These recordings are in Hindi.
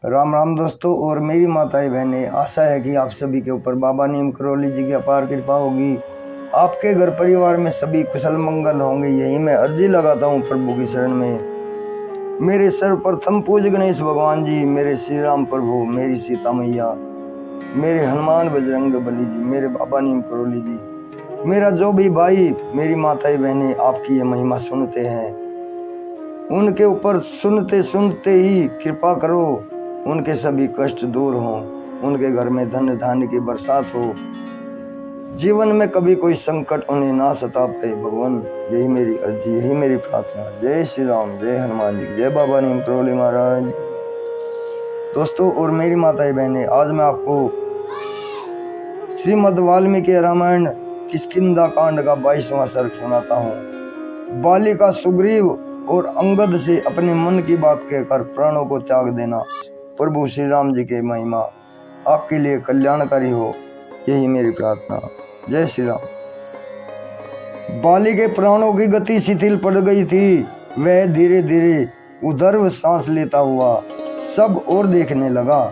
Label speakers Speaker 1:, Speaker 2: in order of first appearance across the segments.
Speaker 1: राम राम दोस्तों और मेरी माताएं बहनें, आशा है कि आप सभी के ऊपर बाबा नीम करौली जी की अपार कृपा होगी। आपके घर परिवार में सभी कुशल मंगल होंगे, यही मैं अर्जी लगाता हूँ प्रभु की शरण में। मेरे सर्वप्रथम पूज्य गणेश भगवान जी, मेरे श्री राम प्रभु, मेरी सीता मैया, मेरे हनुमान बजरंग बली जी, मेरे बाबा नीम करौली जी, मेरा जो भी भाई, मेरी माताएं बहनें आपकी ये महिमा सुनते हैं, उनके ऊपर सुनते सुनते ही कृपा करो, उनके सभी कष्ट दूर हों, उनके घर में धन धान्य की बरसात हो, जीवन में कभी कोई संकट उन्हें ना सता पाए भगवान। यही मेरी अर्जी, यही मेरी प्रार्थना। जय श्री राम, जय हनुमान जी, जय बाबा नीम करौली महाराज। दोस्तों और मेरी माताएं बहनें, आज मैं आपको श्रीमद् वाल्मीकि रामायण किष्किंधा कांड का 22वां सर्ग सुनाता हूँ। बाली का सुग्रीव और अंगद से अपने मन की बात कहकर प्राणों को त्याग देना। प्रभु श्री राम जी के महिमा आपके लिए कल्याणकारी हो, यही मेरी प्रार्थना। जय श्री राम। बाली के प्राणों की गति शिथिल पड़ गई थी। वह धीरे धीरे उधर्व सांस लेता हुआ सब और देखने लगा।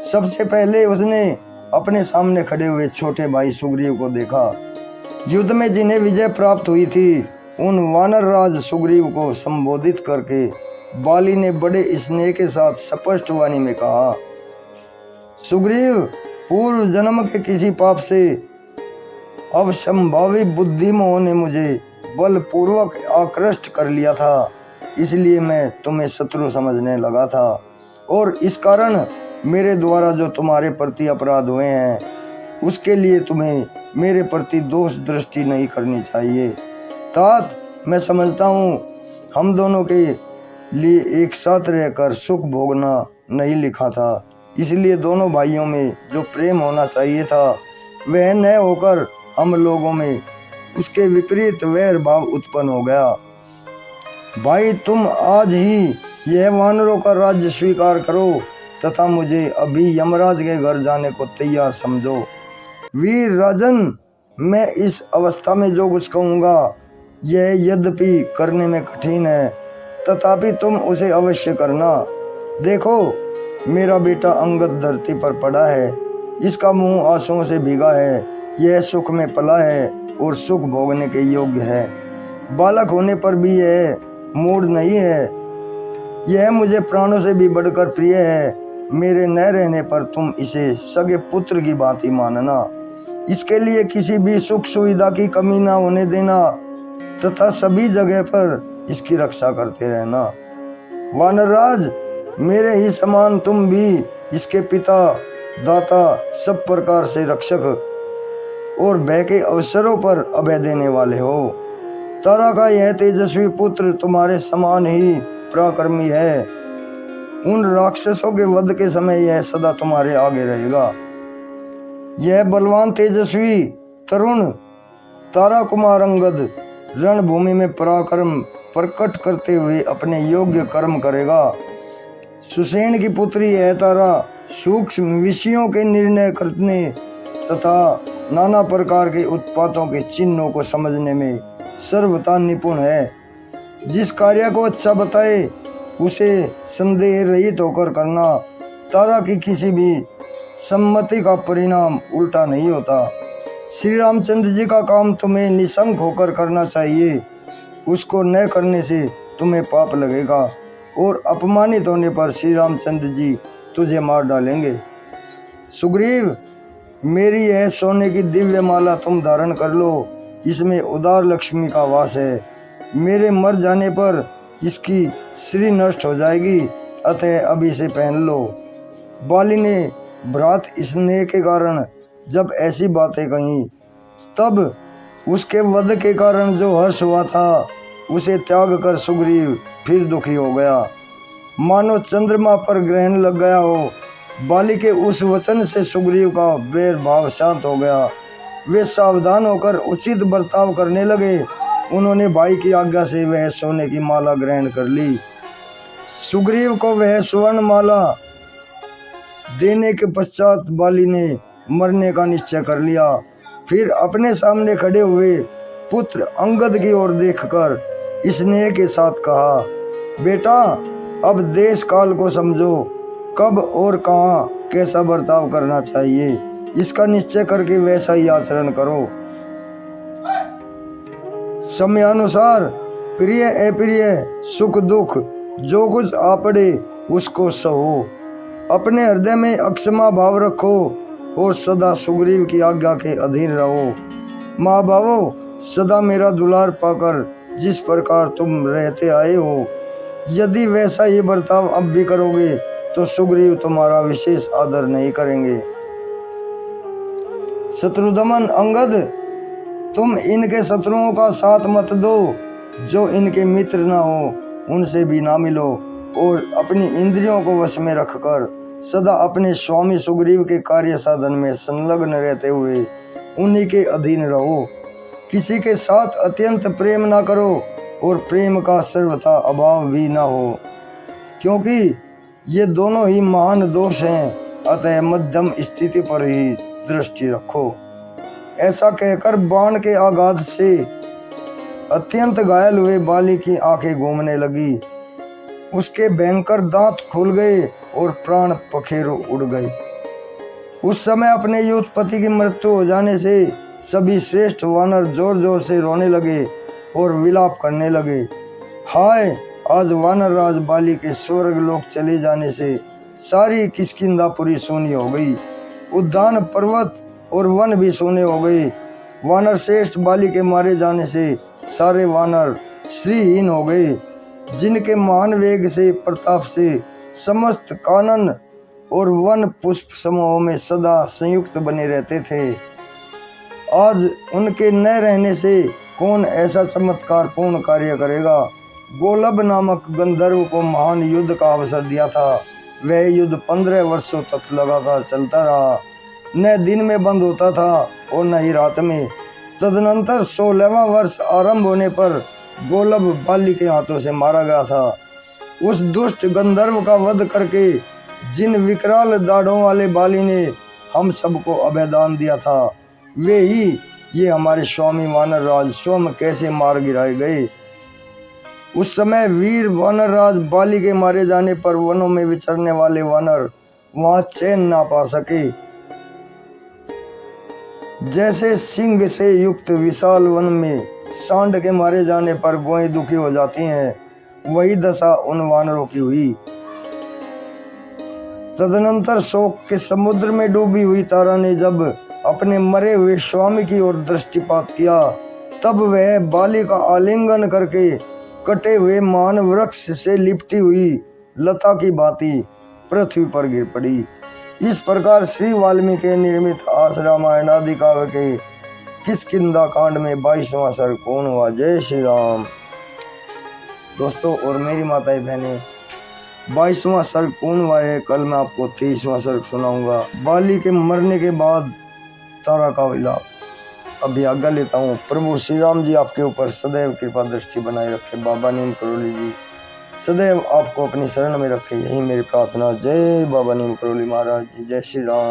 Speaker 1: सबसे पहले उसने अपने सामने खड़े हुए छोटे भाई सुग्रीव को देखा। युद्ध में जिन्हें विजय प्राप्त हुई थी, उन वानर राज सुग्रीव को संबोधित करके बाली ने बड़े स्नेह के साथ स्पष्ट वाणी में कहा, सुग्रीव, पूर्व जन्म के किसी पाप से अवसंभावी बुद्धिमोह ने मुझे बलपूर्वक आकृष्ट कर लिया था, इसलिए मैं तुम्हें शत्रु समझने लगा था, और इस कारण मेरे द्वारा जो तुम्हारे प्रति अपराध हुए हैं, उसके लिए तुम्हें मेरे प्रति दोष दृष्टि नहीं करनी चाहिए। तात, मैं समझता हूँ हम दोनों के लिए एक साथ रहकर सुख भोगना नहीं लिखा था, इसलिए दोनों भाइयों में जो प्रेम होना चाहिए था वह न होकर हम लोगों में उसके विपरीत वैर भाव उत्पन्न हो गया। भाई, तुम आज ही यह वानरों का राज्य स्वीकार करो तथा मुझे अभी यमराज के घर जाने को तैयार समझो। वीर राजन, मैं इस अवस्था में जो कुछ कहूँगा यह यद्यपि करने में कठिन है, तथापि तुम उसे अवश्य करना। देखो, मेरा बेटा अंगद धरती पर पड़ा है, इसका मुंह आंसुओं से भीगा है, यह सुख में पला है और सुख भोगने के योग्य है। बालक होने पर भी यह मूढ़ नहीं है, यह मुझे प्राणों से भी बढ़कर प्रिय है। मेरे न रहने पर तुम इसे सगे पुत्र की बात ही मानना, इसके लिए किसी भी सुख सुविधा की कमी ना होने देना तथा सभी जगह पर इसकी रक्षा करते रहना। वानरराज, मेरे ही समान तुम भी इसके पिता, दाता, सब प्रकार से रक्षक और भय के अवसरों पर अभय देने वाले हो। तारा का यह तेजस्वी पुत्र तुम्हारे समान ही पराक्रमी है। उन राक्षसों के वध के समय यह सदा तुम्हारे आगे रहेगा। यह बलवान तेजस्वी तरुण तारा कुमार अंगद रणभूमि में पराक्रम प्रकट करते हुए अपने योग्य कर्म करेगा। सुसेन की पुत्री यह तारा सूक्ष्म विषयों के निर्णय करने तथा नाना प्रकार के उत्पातों के चिन्हों को समझने में सर्वथा निपुण है। जिस कार्य को अच्छा बताए उसे संदेह रहित होकर करना। तारा की किसी भी सम्मति का परिणाम उल्टा नहीं होता। श्री रामचंद्र जी का काम तुम्हें निशंक होकर करना चाहिए, उसको न करने से तुम्हें पाप लगेगा और अपमानित होने पर श्री रामचंद्र जी तुझे मार डालेंगे। सुग्रीव, मेरी यह सोने की दिव्य माला तुम धारण कर लो, इसमें उदार लक्ष्मी का वास है। मेरे मर जाने पर इसकी श्री नष्ट हो जाएगी, अतः अभी से पहन लो। बाली ने भ्रात स्नेह के कारण जब ऐसी बातें कही, तब उसके वध के कारण जो हर्ष हुआ था उसे त्याग कर सुग्रीव फिर दुखी हो गया, मानो चंद्रमा पर ग्रहण लग गया हो। बाली के उस वचन से सुग्रीव का वैर भाव शांत हो गया। वे सावधान होकर उचित बर्ताव करने लगे। उन्होंने भाई की आज्ञा से वह सोने की माला ग्रहण कर ली। सुग्रीव को वह स्वर्ण माला देने के पश्चात बाली ने मरने का निश्चय कर लिया। फिर अपने सामने खड़े हुए पुत्र अंगद की ओर देखकर स्नेह के साथ कहा, बेटा, अब देश काल को समझो, कब और कहाँ कैसा बर्ताव करना चाहिए, इसका निश्चय करके वैसा ही आचरण करो। समयानुसार प्रिय अप्रिय सुख दुख जो कुछ आ पड़े उसको सहो। अपने हृदय में अक्षमा भाव रखो और सदा सुग्रीव की आज्ञा के अधीन रहो। माँ बाबो, सदा मेरा दुलार पाकर जिस प्रकार तुम रहते आए हो, यदि वैसा ही बर्ताव अब भी करोगे तो सुग्रीव तुम्हारा विशेष आदर नहीं करेंगे। शत्रुदमन अंगद, तुम इनके शत्रुओं का साथ मत दो, जो इनके मित्र न हो उनसे भी ना मिलो, और अपनी इंद्रियों को वश में रखकर सदा अपने स्वामी सुग्रीव के कार्य साधन में संलग्न रहते हुए उन्हीं के अधीन रहो। किसी के साथ अत्यंत प्रेम ना करो और प्रेम का सर्वथा अभाव भी ना हो, क्योंकि ये दोनों ही महान दोष हैं। अतः मध्यम स्थिति पर ही दृष्टि रखो। ऐसा कहकर बाण के आघात से अत्यंत घायल हुए बाली की आंखें घूमने लगी। उसके भयंकर दांत खुल गए और प्राण पखेरु उड़ गए। उस समय अपने युद्धपति की मृत्यु हो जाने से सभी श्रेष्ठ वानर जोर जोर से रोने लगे और विलाप करने लगे। हाय, आज वानर राज बाली के स्वर्ग लोक चले जाने से सारी किष्किंधापुरी सोनी हो गई। उद्यान पर्वत और वन भी सोने हो गए। वानर श्रेष्ठ बाली के मारे जाने से सारे वानर श्रीहीन हो गए, जिनके महान वेग से प्रताप से समस्त कानन और वन पुष्प समूहों में सदा संयुक्त बने रहते थे। आज उनके न रहने से कौन ऐसा चमत्कार पूर्ण कार्य करेगा। गोलब नामक गंधर्व को महान युद्ध का अवसर दिया था। वह युद्ध 15 वर्षों तक लगातार चलता रहा, न दिन में बंद होता था और न ही रात में। तदनंतर 16वां वर्ष आरंभ होने पर गोलब बाली के हाथों से मारा गया था। उस दुष्ट गंधर्व का वध करके जिन विकराल दाढ़ों वाले बाली ने हम सबको अभयदान दिया था, वे ही ये हमारे स्वामी वानर राज स्वयं कैसे मार गिराए गए। उस समय वीर वानर राज बाली के मारे जाने पर वनों में विचरने वाले वानर वहां चैन ना पा सके। जैसे सिंह से युक्त विशाल वन में सांड के मारे जाने पर गोएं दुखी हो जाती हैं, वही दशा उन वानरों की हुई। तदनंतर शोक के समुद्र में डूबी हुई तारा ने जब अपने मरे हुए स्वामी की ओर दृष्टिपात किया, तब वह बाली का आलिंगन करके कटे हुए मान वृक्ष से लिपटी हुई लता की भांति पृथ्वी पर गिर पड़ी। इस प्रकार श्री वाल्मीकि निर्मित आस रामायण आदि काव्य के किष्किंधा कांड में 22वां सर्ग पूर्ण हुआ। जय श्री राम। दोस्तों और मेरी माताएं बहनें, 22वां सर्ग पूर्ण हुआ है। कल मैं आपको 23वां सर्ग सुनाऊंगा। बाली के मरने के बाद तारा का विलाप। अभी आज्ञा लेता हूँ। प्रभु श्री राम जी आपके ऊपर सदैव कृपा दृष्टि बनाए रखे। बाबा नीम करोली जी सदैव आपको अपनी शरण में रखे, यही मेरी प्रार्थना। जय बाबा नीम करोली महाराज जी। जय श्री राम।